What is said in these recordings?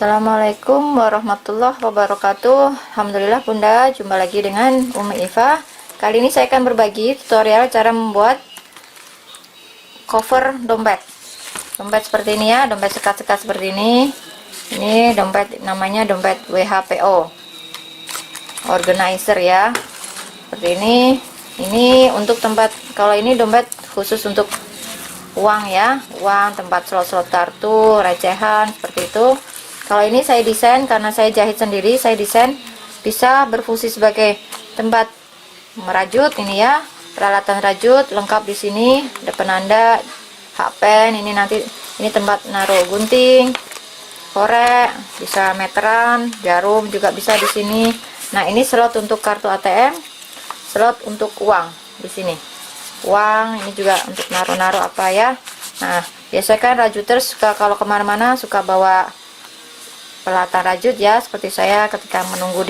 Assalamualaikum warahmatullahi wabarakatuh. Alhamdulillah Bunda, jumpa lagi dengan Umi Iva. Kali ini saya akan berbagi tutorial cara membuat cover dompet. Dompet seperti ini ya, dompet sekat-sekat seperti ini. Ini dompet namanya dompet WHPO organizer ya. Seperti ini. Ini untuk tempat, kalau ini dompet khusus untuk uang ya, uang, tempat slot-slot kartu, recehan seperti itu. Kalau ini saya desain karena saya jahit sendiri, saya desain bisa berfungsi sebagai tempat merajut ini ya, peralatan rajut lengkap di sini, ada penanda, hakpen, ini nanti ini tempat naruh gunting, korek, bisa meteran, jarum juga bisa di sini. Nah, ini slot untuk kartu ATM, slot untuk uang di sini. Uang ini juga untuk naruh-naruh apa ya. Nah, biasanya kan rajuters suka kalau kemana-mana suka bawa peralatan rajut ya, seperti saya ketika menunggu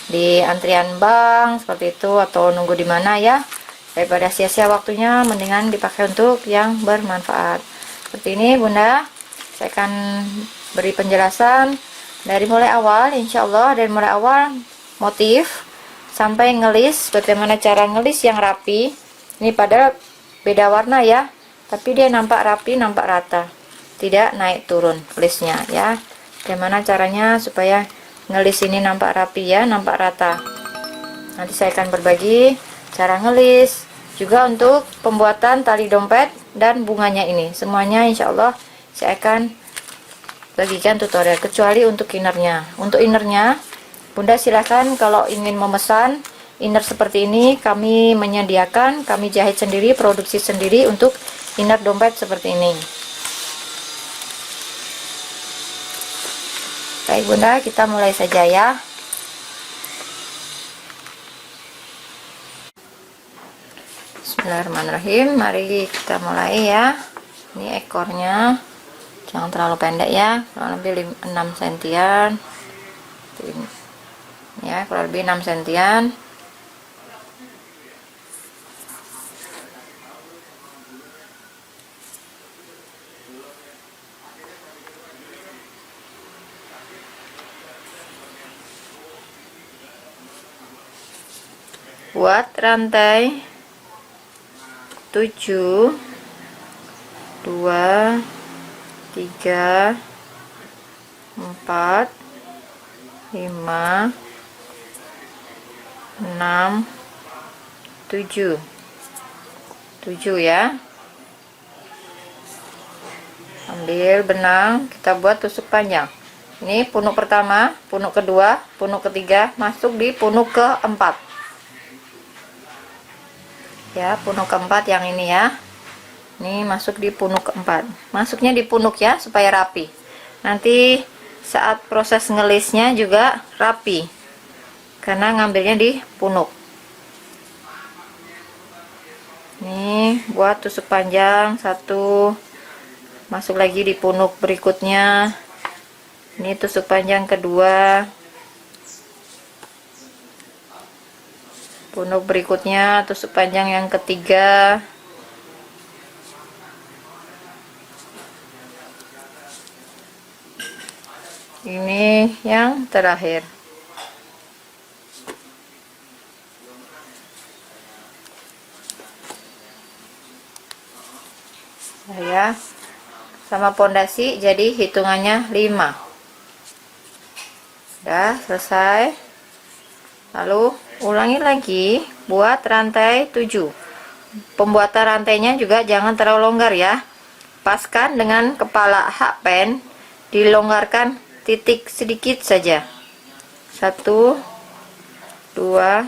di antrian bank seperti itu, atau nunggu di mana ya, daripada sia-sia waktunya mendingan dipakai untuk yang bermanfaat. Seperti ini Bunda, saya akan beri penjelasan dari mulai awal, insya Allah dari mulai awal motif sampai ngelis, bagaimana cara ngelis yang rapi. Ini padahal beda warna ya, tapi dia nampak rapi, nampak rata, tidak naik turun listnya ya. Bagaimana caranya supaya ngelis ini nampak rapi ya, nampak rata. Nanti saya akan berbagi cara ngelis, juga untuk pembuatan tali dompet dan bunganya ini. Semuanya insya Allah saya akan bagikan tutorial, kecuali untuk innernya. Untuk innernya Bunda silahkan kalau ingin memesan inner seperti ini, kami menyediakan, kami jahit sendiri, produksi sendiri untuk inner dompet seperti ini. Baik Bunda, kita mulai saja ya. Bismillahirrahmanirrahim. Mari kita mulai ya. Ini ekornya jangan terlalu pendek ya, kurang lebih 6 sentian ya, kurang lebih 6 sentian. Buat rantai 7, 2, 3, 4, 5, 6, 7 ya. Ambil benang, kita buat tusuk panjang. Ini punuk pertama, punuk kedua, punuk ketiga, masuk di punuk keempat ya. Punuk keempat yang ini ya, ini masuk di punuk keempat, masuknya di punuk ya supaya rapi. Nanti saat proses ngelisnya juga rapi karena ngambilnya di punuk. Nih buat tusuk panjang satu, masuk lagi di punuk berikutnya. Ini tusuk panjang kedua, punuk berikutnya tusuk panjang yang ketiga, ini yang terakhir. Nah, ya, sama pondasi jadi hitungannya 5. Udah selesai. Lalu ulangi lagi buat rantai 7. Pembuatan rantainya juga jangan terlalu longgar ya, paskan dengan kepala hakpen, dilonggarkan titik sedikit saja. 1, 2,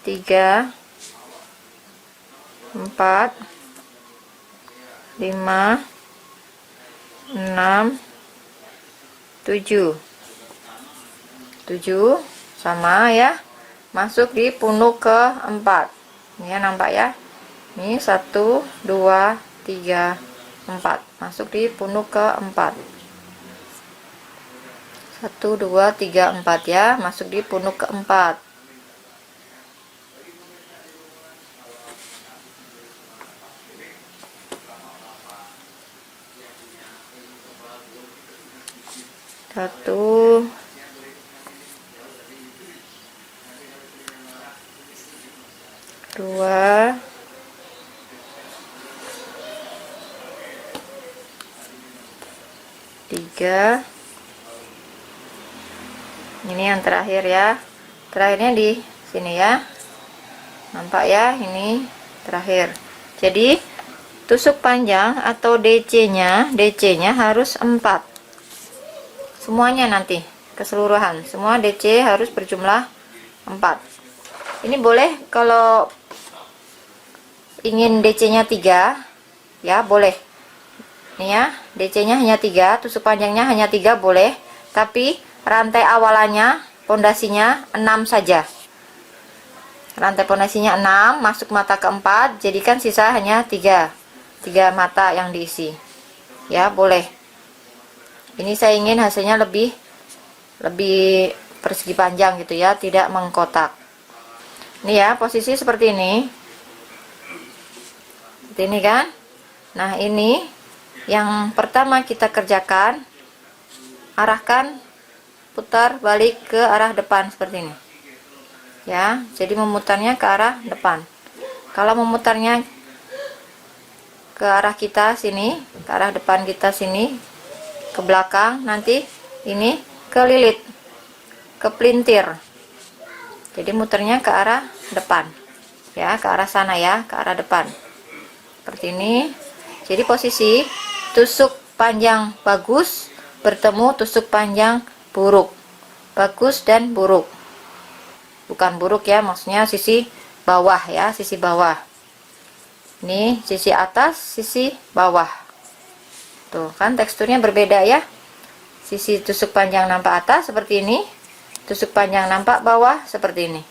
3, 4, 5, 6, 7 sama ya, masuk di punuk keempat. Ini ya, nampak ya, ini 1, 2, 3, 4 masuk di punuk keempat. 1, 2, 3, 4 ya, masuk di punuk keempat. 1, 2, 3. Ini yang terakhir ya. Terakhirnya di sini ya. Nampak ya, ini terakhir. Jadi tusuk panjang atau DC-nya harus 4. Semuanya nanti keseluruhan. Semua DC harus berjumlah 4. Ini boleh kalau ingin DC-nya 3 ya, boleh. Ini ya, DC-nya hanya 3, tusuk panjangnya hanya 3 boleh. Tapi rantai awalannya, pondasinya 6 saja. Rantai pondasinya 6, masuk mata keempat, jadikan sisa hanya 3 mata yang diisi ya, boleh. Ini saya ingin hasilnya lebih persegi panjang gitu ya, tidak mengkotak. Ini ya, posisi seperti ini, seperti ini kan. Nah, ini yang pertama kita kerjakan, arahkan, putar balik ke arah depan seperti ini ya. Jadi memutarnya ke arah depan. Kalau memutarnya ke arah kita sini, ke arah depan kita sini, ke belakang, nanti ini kelilit, ke pelintir. Jadi muternya ke arah depan ya, ke arah sana ya, ke arah depan seperti ini. Jadi posisi tusuk panjang bagus bertemu tusuk panjang buruk. Bagus dan buruk, bukan buruk ya, maksudnya sisi bawah ya, sisi bawah. Ini sisi atas, sisi bawah. Tuh kan teksturnya berbeda ya. Sisi tusuk panjang nampak atas seperti ini, tusuk panjang nampak bawah seperti ini.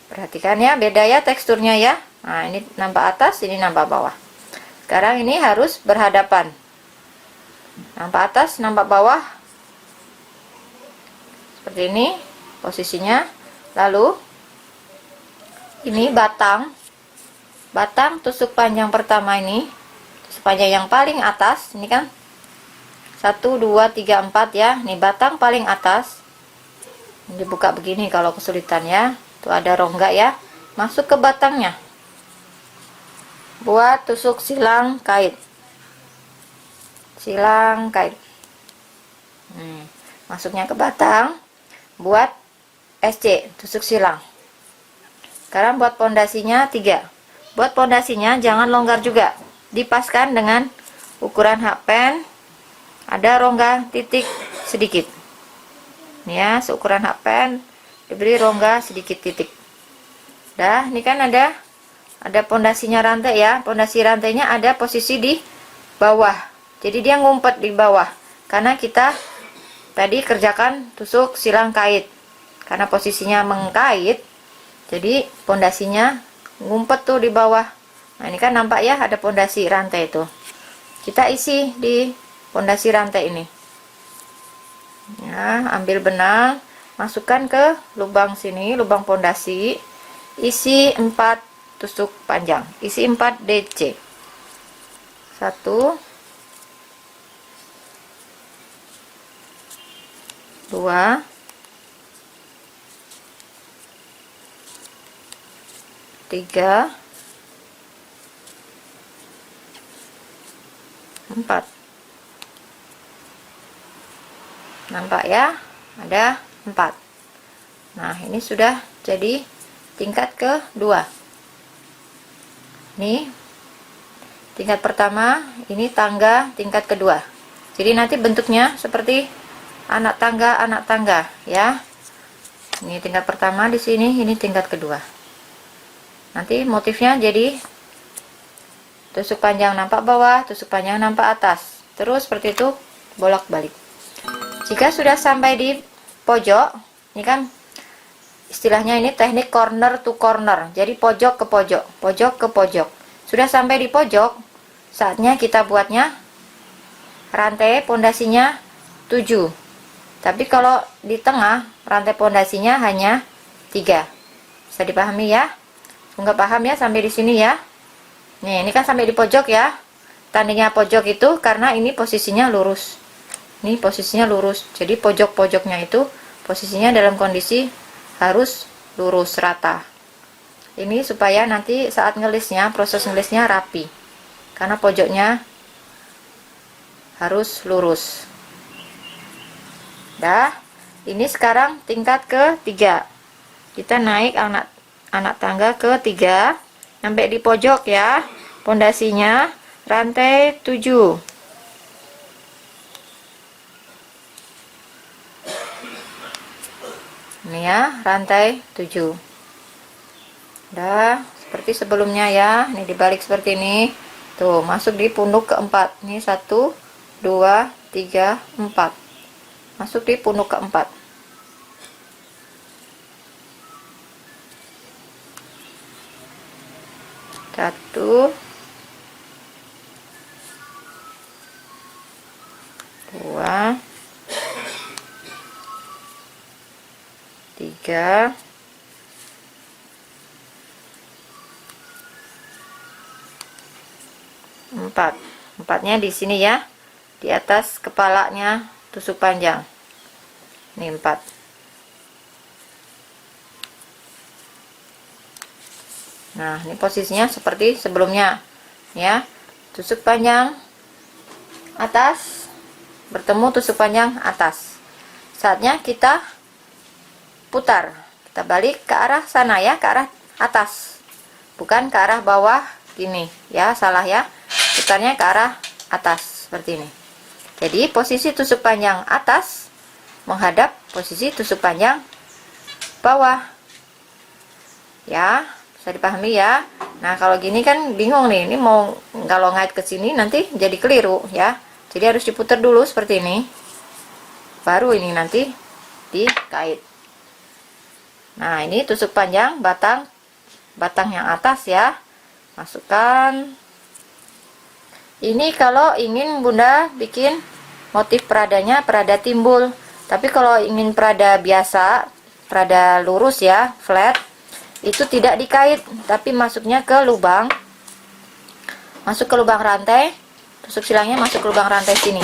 Perhatikan ya, beda ya teksturnya ya. Nah, ini nampak atas, ini nampak bawah. Sekarang ini harus berhadapan. Nampak atas, nampak bawah. Seperti ini posisinya. Lalu ini batang tusuk panjang pertama, ini tusuk panjang yang paling atas. Ini kan 1, 2, 3, 4 ya. Ini batang paling atas. Dibuka begini kalau kesulitan ya. Tuh ada rongga ya. Masuk ke batangnya. Buat tusuk silang kait. Silang kait. Masuknya ke batang. Buat SC, tusuk silang. Sekarang buat pondasinya 3. Buat pondasinya jangan longgar juga. Dipaskan dengan ukuran hakpen. Ada rongga titik sedikit. Ini ya, seukuran hakpen diberi rongga sedikit titik. Dah, ini kan ada pondasinya rantai ya. Pondasi rantainya ada posisi di bawah. Jadi dia ngumpet di bawah. Karena kita tadi kerjakan tusuk silang kait. Karena posisinya mengkait, jadi pondasinya ngumpet tuh di bawah. Nah, ini kan nampak ya, ada pondasi rantai itu. Kita isi di pondasi rantai ini. Ya, ambil benang, masukkan ke lubang sini, lubang pondasi. Isi 4 tusuk panjang, isi 4 DC. 1, 2, 3, 4. Nampak ya, ada 4. Nah, ini sudah jadi tingkat kedua. Ini tingkat pertama, ini tangga tingkat kedua. Jadi nanti bentuknya seperti anak tangga ya. Ini tingkat pertama di sini, ini tingkat kedua. Nanti motifnya jadi tusuk panjang nampak bawah, tusuk panjang nampak atas. Terus seperti itu bolak-balik. Jika sudah sampai di pojok, ini kan istilahnya ini teknik corner to corner. Jadi pojok ke pojok, pojok ke pojok. Sudah sampai di pojok, saatnya kita buatnya rantai pondasinya 7. Tapi kalau di tengah, rantai pondasinya hanya 3. Bisa dipahami ya? Enggak paham ya sampai di sini ya? Nih, ini kan sampai di pojok ya. tandanya pojok itu karena ini posisinya lurus. Ini posisinya lurus. Jadi pojok-pojoknya itu posisinya dalam kondisi harus lurus rata. Ini supaya nanti saat ngelisnya, proses ngelisnya rapi. Karena pojoknya harus lurus. Dah, ini sekarang tingkat ketiga. Kita naik anak tangga ketiga sampai di pojok ya. Pondasinya rantai 7. Ini ya, rantai 7. Udah, seperti sebelumnya ya. Ini dibalik seperti ini. Tuh, masuk di punduk keempat. Ini 1, 2, 3, 4. Masuk di punduk keempat. Satu, dua, tiga, empat. Empatnya di sini ya, di atas kepalanya tusuk panjang. Ini 4. Nah, ini posisinya seperti sebelumnya ya. Tusuk panjang atas bertemu tusuk panjang atas. Saatnya kita putar. Kita balik ke arah sana ya, ke arah atas. Bukan ke arah bawah gini ya, salah ya. Putarnya ke arah atas seperti ini. Jadi posisi tusuk panjang atas menghadap posisi tusuk panjang bawah. Ya, bisa dipahami ya. Nah, kalau gini kan bingung nih. Ini mau kalau ngait ke sini nanti jadi keliru ya. Jadi harus diputar dulu seperti ini. Baru ini nanti dikait. Nah, ini tusuk panjang batang yang atas ya. Masukkan. Ini kalau ingin Bunda bikin motif peradanya perada timbul. Tapi kalau ingin perada biasa, perada lurus ya, flat, itu tidak dikait, tapi masuknya ke lubang. Masuk ke lubang rantai, tusuk silangnya masuk ke lubang rantai sini.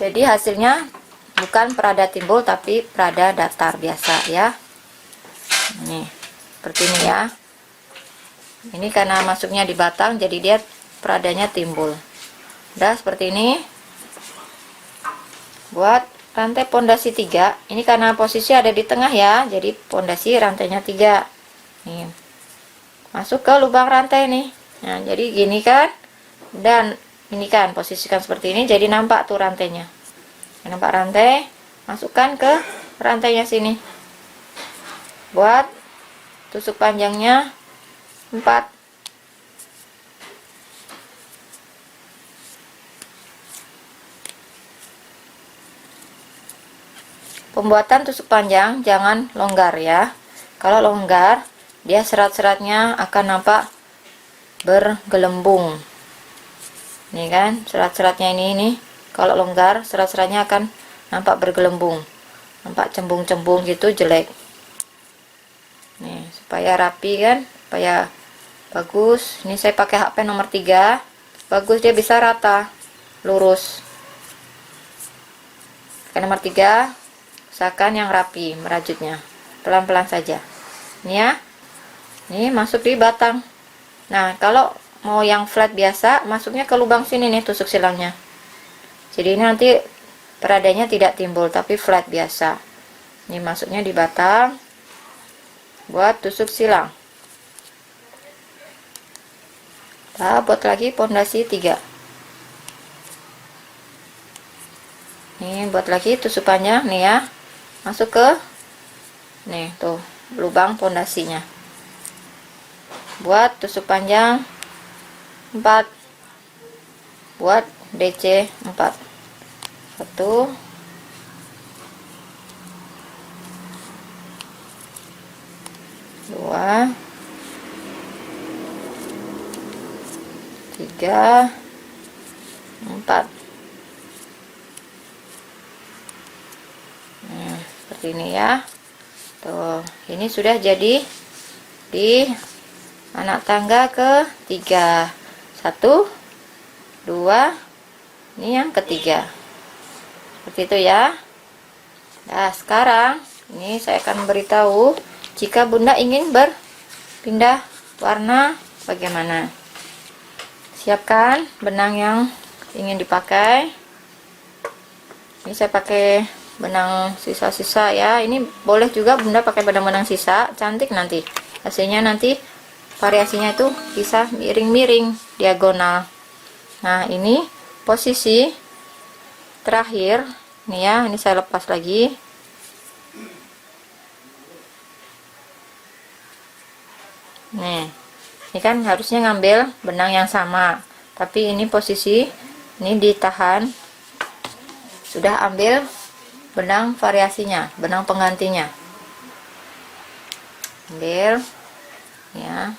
Jadi hasilnya bukan perada timbul, tapi perada datar biasa ya. Ini, seperti ini ya. Ini karena masuknya di batang, jadi dia peradanya timbul. Udah seperti ini. Buat rantai pondasi 3, ini karena posisi ada di tengah ya, jadi pondasi rantainya 3. Nih, masuk ke lubang rantai nih. Nah, jadi gini kan, dan ini kan posisikan seperti ini, jadi nampak tuh rantainya. Nampak rantai, masukkan ke rantainya sini. Buat tusuk panjangnya 4. Pembuatan tusuk panjang jangan longgar ya. Kalau longgar, dia serat-seratnya akan nampak bergelembung. Nih kan, serat-seratnya ini. Kalau longgar, serat-seratnya akan nampak bergelembung. Nampak cembung-cembung gitu, jelek. Nih, supaya rapi kan, supaya bagus. Ini saya pakai HP nomor 3. Bagus, dia bisa rata, lurus. Pakai nomor 3. Usahakan yang rapi merajutnya, pelan-pelan saja. Ini ya, ini masuk di batang. Nah, kalau mau yang flat biasa, masuknya ke lubang sini nih tusuk silangnya. Jadi ini nanti peradanya tidak timbul, tapi flat biasa. Ini masuknya di batang buat tusuk silang. Nah, buat lagi pondasi 3. Nih, buat lagi tusuk panjang nih ya. Masuk ke nih tuh lubang pondasinya. Buat tusuk panjang 4. Buat DC 4. 1, 2, 3, 4. Seperti ini ya. Tuh, ini sudah jadi di anak tangga ke-3. 1, 2, ini yang ketiga. Seperti itu ya. Nah, sekarang ini saya akan beritahu jika Bunda ingin berpindah warna bagaimana. Siapkan benang yang ingin dipakai. Ini saya pakai benang sisa-sisa ya. Ini boleh juga Bunda pakai benang-benang sisa, cantik nanti. Hasilnya nanti variasinya itu bisa miring-miring, diagonal. Nah, ini posisi terakhir. Nih ya, ini saya lepas lagi. Nih, ini kan harusnya ngambil benang yang sama, tapi ini posisi ini ditahan. Sudah ambil benang variasinya, benang penggantinya. Ambil, ya,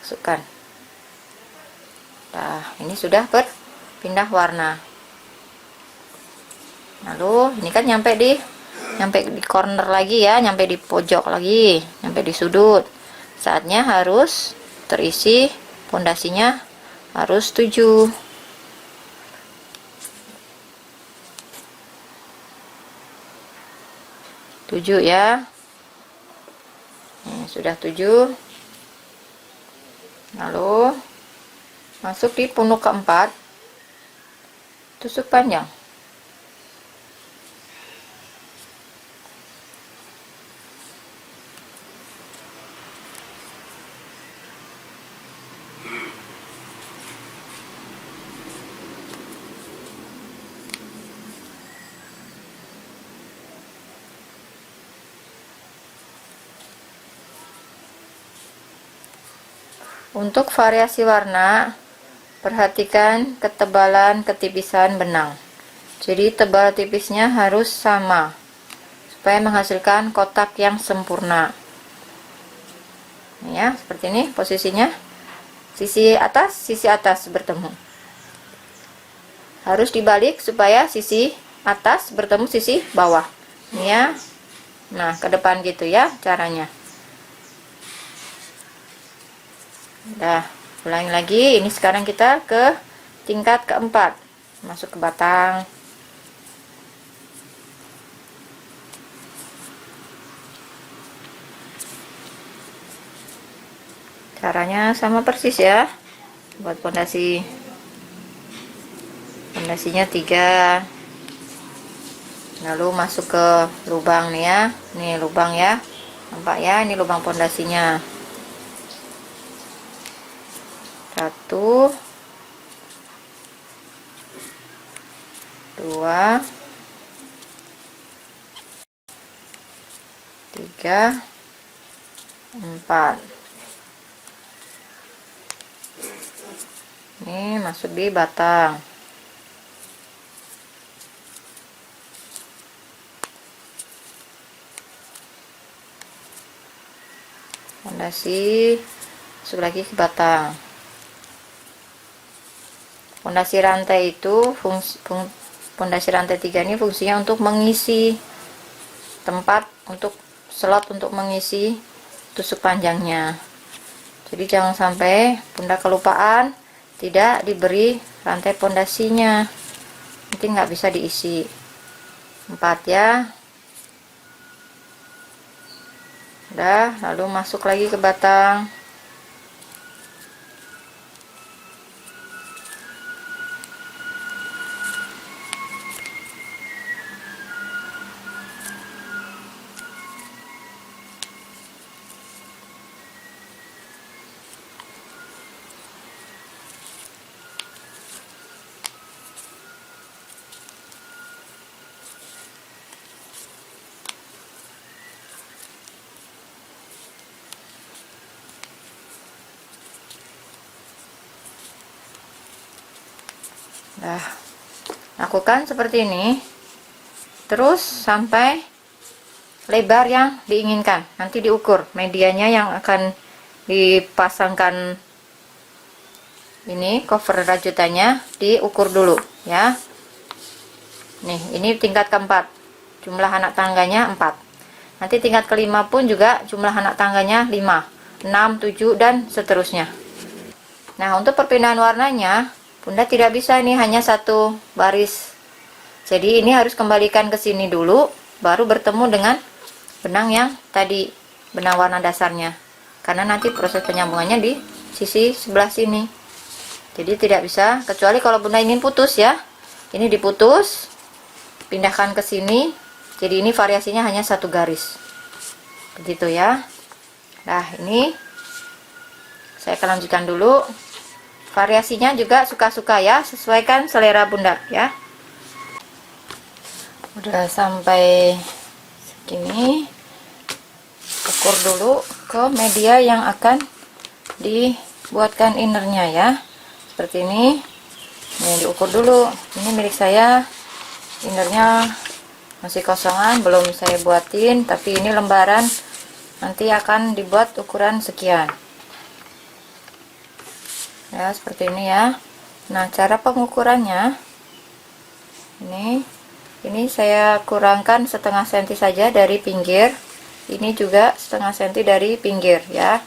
masukkan. Nah, ini sudah berpindah warna. Lalu ini kan nyampe di corner lagi ya, nyampe di pojok lagi, nyampe di sudut. Saatnya harus terisi, pondasinya harus 7. Ya. Ini sudah 7. Lalu masuk di punuk keempat, tusuk panjang. Untuk variasi warna, perhatikan ketebalan ketipisan benang. Jadi tebal tipisnya harus sama supaya menghasilkan kotak yang sempurna. Ini ya, seperti ini posisinya. Sisi atas bertemu. Harus dibalik supaya sisi atas bertemu sisi bawah. Ini ya. Nah, ke depan gitu ya caranya. Udah, ulangi lagi. Ini sekarang kita ke tingkat keempat, masuk ke batang. Caranya sama persis ya. Buat pondasinya 3. Lalu masuk ke lubang nih ya. Nih lubang ya. Nampak ya, ini lubang pondasinya. 1, 2, 3, 4. Ini masuk di batang. Pondasi, masuk lagi ke batang. Pondasi rantai itu pondasi rantai 3 ini fungsinya untuk mengisi tempat untuk slot untuk mengisi tusuk panjangnya. Jadi jangan sampai Bunda kelupaan tidak diberi rantai pondasinya, nanti nggak bisa diisi. 4 ya. Udah, lalu masuk lagi ke batang. Nah, lakukan seperti ini terus sampai lebar yang diinginkan. Nanti diukur medianya yang akan dipasangkan, ini cover rajutannya diukur dulu ya. Nih, ini tingkat keempat, jumlah anak tangganya 4. Nanti tingkat kelima pun juga jumlah anak tangganya 5, 6, 7 dan seterusnya. Nah, untuk perpindahan warnanya, Bunda tidak bisa ini hanya satu baris. Jadi ini harus kembalikan ke sini dulu, baru bertemu dengan benang yang tadi, benang warna dasarnya. Karena nanti proses penyambungannya di sisi sebelah sini. Jadi tidak bisa, kecuali kalau Bunda ingin putus ya. Ini diputus, pindahkan ke sini. Jadi ini variasinya hanya satu garis. Begitu ya. Nah, ini saya akan lanjutkan dulu. Variasinya juga suka-suka ya, sesuaikan selera Bunda ya. Udah sampai segini, ukur dulu ke media yang akan dibuatkan innernya ya. Seperti ini. Ini diukur dulu. Ini milik saya, innernya masih kosongan, belum saya buatin, tapi ini lembaran nanti akan dibuat ukuran sekian ya, seperti ini ya. Nah, cara pengukurannya ini saya kurangkan setengah senti saja dari pinggir, ini juga setengah senti dari pinggir ya.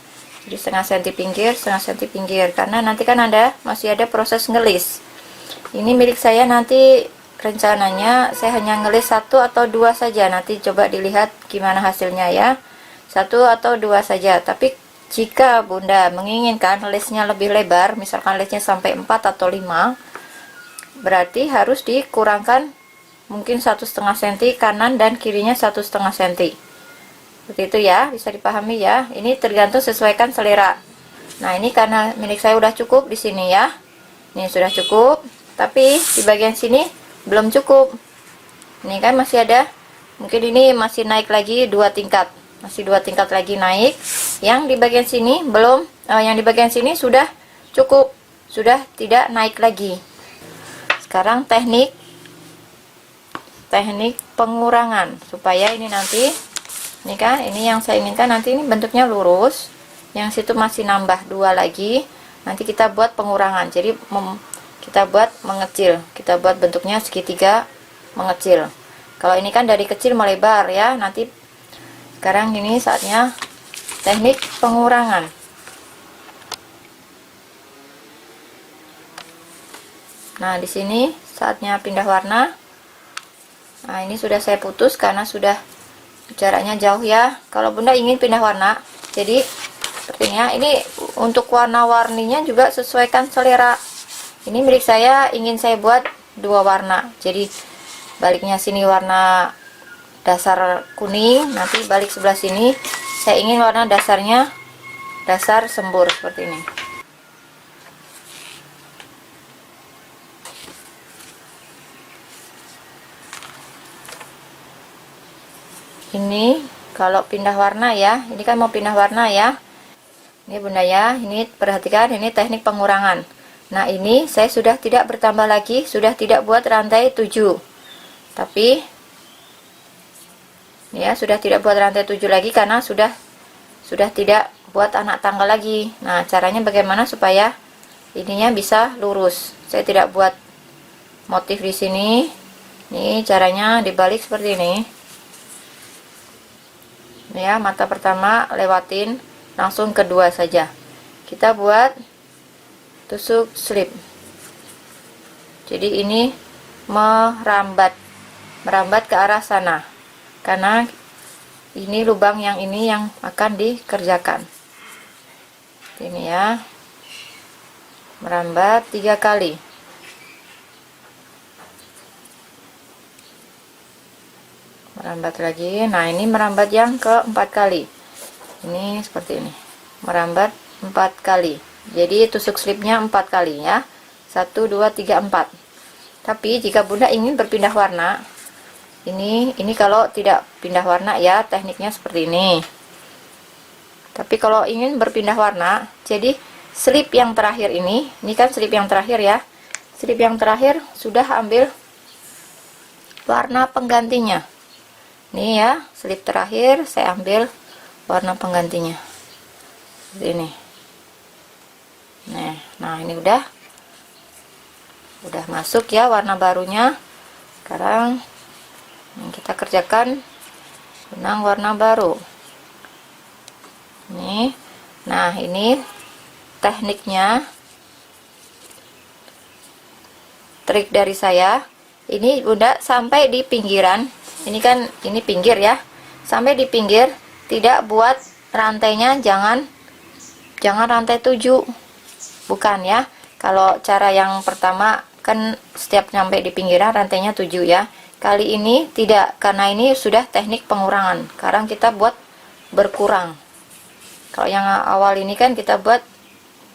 Jadi setengah senti pinggir, setengah senti pinggir, karena nanti kan masih ada proses ngelis. Ini milik saya, nanti rencananya saya hanya ngelis 1 atau 2 saja, nanti coba dilihat gimana hasilnya ya. 1 atau 2 saja. Tapi jika Bunda menginginkan lesnya lebih lebar, misalkan lesnya sampai 4 atau 5, berarti harus dikurangkan mungkin 1,5 cm kanan dan kirinya 1,5 cm. Seperti itu ya, bisa dipahami ya. Ini tergantung, sesuaikan selera. Nah, ini karena milik saya udah cukup di sini ya. Ini sudah cukup, tapi di bagian sini belum cukup. Ini kan masih ada, mungkin ini masih naik lagi 2 tingkat. Masih 2 tingkat lagi naik. Yang di bagian sini belum, yang di bagian sini sudah cukup, sudah tidak naik lagi. Sekarang teknik pengurangan supaya ini nanti, ini kan, ini yang saya inginkan nanti ini bentuknya lurus, yang situ masih nambah 2 lagi, nanti kita buat pengurangan. Jadi kita buat mengecil, kita buat bentuknya segitiga mengecil. Kalau ini kan dari kecil melebar ya, nanti sekarang ini saatnya teknik pengurangan. Nah, di sini saatnya pindah warna. Nah, ini sudah saya putus karena sudah jaraknya jauh ya. Kalau Bunda ingin pindah warna, jadi sepertinya ini untuk warna-warninya juga sesuaikan selera. Ini milik saya, ingin saya buat 2 warna. Jadi baliknya sini warna dasar kuning, nanti balik sebelah sini saya ingin warna dasarnya dasar sembur seperti ini. Ini kalau pindah warna ya, ini kan mau pindah warna ya. Ini Bunda ya, ini perhatikan, ini teknik pengurangan. Nah, ini saya sudah tidak bertambah lagi, sudah tidak buat rantai 7. Tapi ya, sudah tidak buat rantai 7 lagi karena sudah tidak buat anak tangga lagi. Nah, caranya bagaimana supaya ininya bisa lurus? Saya tidak buat motif di sini. Nih caranya dibalik seperti ini. Ya, mata pertama lewatin, langsung kedua saja. Kita buat tusuk slip. Jadi ini merambat ke arah sana. Karena ini lubang yang ini yang akan dikerjakan. Ini ya, merambat 3 kali. Merambat lagi. Nah, ini merambat yang keempat kali. Ini seperti ini, merambat 4 kali. Jadi tusuk slipnya 4 kali ya. 1, 2, 3, 4. Tapi jika Bunda ingin berpindah warna, ini kalau tidak pindah warna ya, tekniknya seperti ini. Tapi kalau ingin berpindah warna, jadi slip yang terakhir ini kan slip yang terakhir ya. Slip yang terakhir sudah ambil warna penggantinya. Nih ya, slip terakhir saya ambil warna penggantinya. Seperti ini. Nah, ini udah masuk ya warna barunya. Sekarang kita kerjakan benang warna baru. Nih, nah ini tekniknya trik dari saya. Ini Bunda sampai di pinggiran. Ini kan ini pinggir ya. Sampai di pinggir, tidak buat rantainya jangan rantai 7. Bukan ya. Kalau cara yang pertama kan setiap sampai di pinggiran rantainya 7 ya. Kali ini tidak, karena ini sudah teknik pengurangan. Sekarang kita buat berkurang. Kalau yang awal ini kan kita buat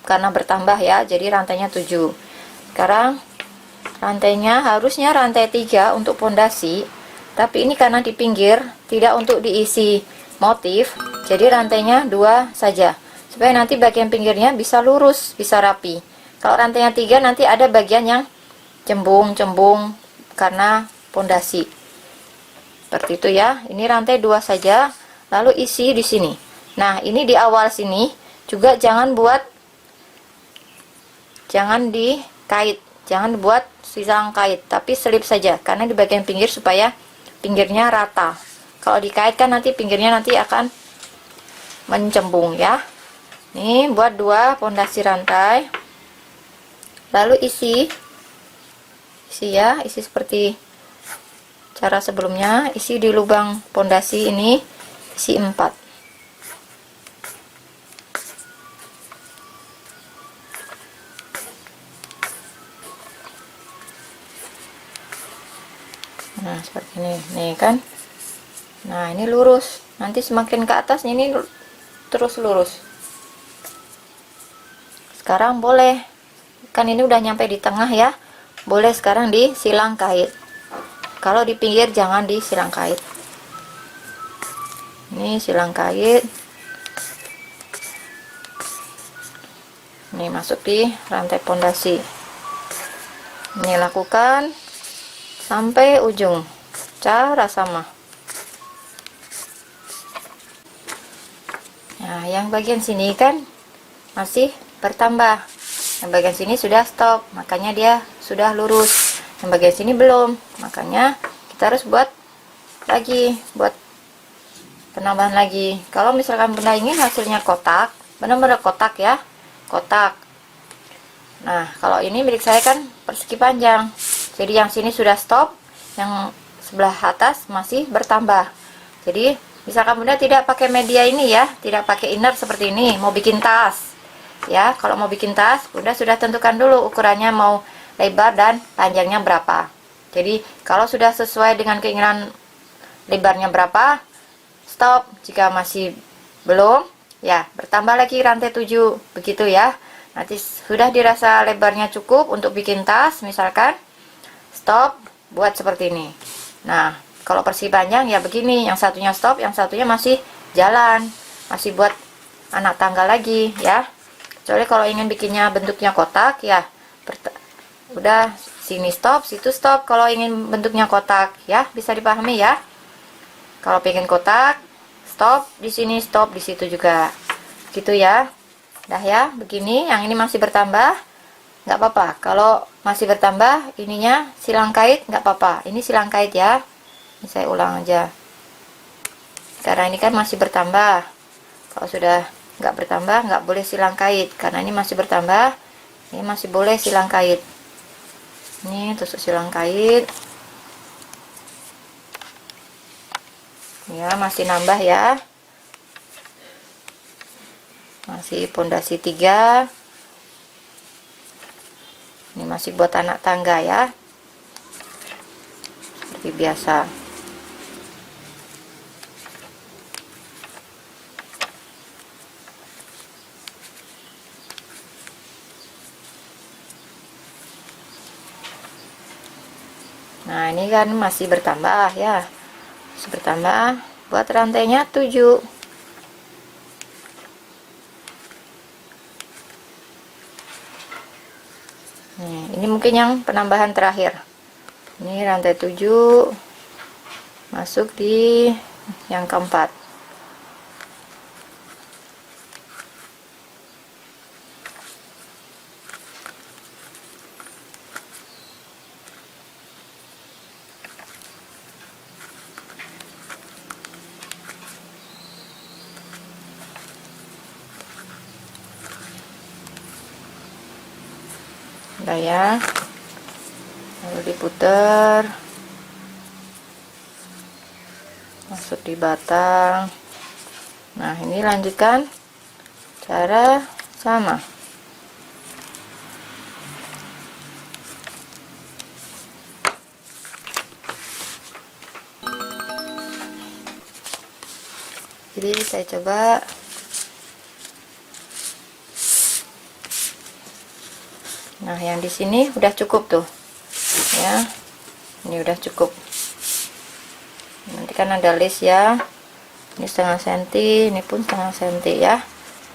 karena bertambah ya, jadi rantainya 7. Sekarang rantainya harusnya rantai 3 untuk pondasi, tapi ini karena di pinggir tidak untuk diisi motif, jadi rantainya 2 saja supaya nanti bagian pinggirnya bisa lurus, bisa rapi. Kalau rantainya 3 nanti ada bagian yang cembung karena pondasi. Seperti itu ya. Ini rantai 2 saja, lalu isi di sini. Nah, ini di awal sini juga jangan dikait. Jangan buat silang kait, tapi selip saja karena di bagian pinggir supaya pinggirnya rata. Kalau dikaitkan nanti pinggirnya nanti akan mencembung ya. Nih buat 2 pondasi rantai. Lalu isi ya, isi seperti cara sebelumnya, isi di lubang pondasi ini, isi 4. Nah, seperti ini. Nih kan. Nah, ini lurus. Nanti semakin ke atas ini terus lurus. Sekarang boleh. Kan ini udah nyampe di tengah ya. Boleh sekarang disilang kait. Kalau di pinggir jangan disilang kait. Ini silang kait. Ini masuk di rantai pondasi. Ini lakukan sampai ujung, cara sama. Nah, yang bagian sini kan masih bertambah, yang bagian sini sudah stop, makanya dia sudah lurus. Yang bagian sini belum, makanya kita harus buat lagi, buat penambahan lagi. Kalau misalkan Bunda ingin hasilnya kotak, benar-benar kotak ya, kotak. Nah, kalau ini milik saya kan persegi panjang, jadi yang sini sudah stop, yang sebelah atas masih bertambah. Jadi misalkan Bunda tidak pakai media ini ya, tidak pakai inner seperti ini, mau bikin tas ya. Kalau mau bikin tas, Bunda sudah tentukan dulu ukurannya mau lebar dan panjangnya berapa. Jadi kalau sudah sesuai dengan keinginan lebarnya berapa, stop. Jika masih belum, ya bertambah lagi rantai 7, begitu ya. Nanti sudah dirasa lebarnya cukup untuk bikin tas misalkan, stop, buat seperti ini. Nah, kalau persegi panjang ya begini, yang satunya stop, yang satunya masih jalan, masih buat anak tangga lagi ya. Kecuali kalau ingin bikinnya bentuknya kotak ya, udah sini stop, situ stop. Kalau ingin bentuknya kotak ya, bisa dipahami ya. Kalau pengen kotak, stop di sini, stop di situ juga, gitu ya. Dah ya, begini. Yang ini masih bertambah, nggak apa-apa. Kalau masih bertambah, ininya silang kait, nggak apa-apa. Ini silang kait ya. Ini saya ulang aja. Karena ini kan masih bertambah. Kalau sudah nggak bertambah, nggak boleh silang kait. Karena ini masih bertambah, ini masih boleh silang kait. Ini tusuk silang kait. Ya, masih nambah ya. Masih pondasi 3. Ini masih buat anak tangga ya, seperti biasa. Nah, ini kan masih bertambah ya, masih bertambah, buat rantainya 7. Nih, ini mungkin yang penambahan terakhir. Ini rantai 7 masuk di yang keempat. Udah ya. diputer, masuk di batang. Nah, ini lanjutkan cara sama. Jadi saya coba. Nah, yang di sini udah cukup tuh ya, ini udah cukup. Nanti kan ada list ya, ini setengah senti, ini pun setengah senti ya,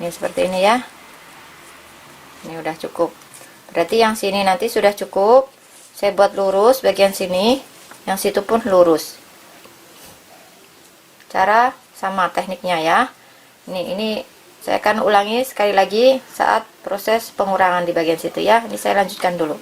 ini seperti ini ya. Ini udah cukup, berarti yang sini nanti sudah cukup. Saya buat lurus bagian sini, yang situ pun lurus. Cara sama tekniknya ya. Ini saya akan ulangi sekali lagi saat proses pengurangan di bagian situ ya. Ini saya lanjutkan dulu.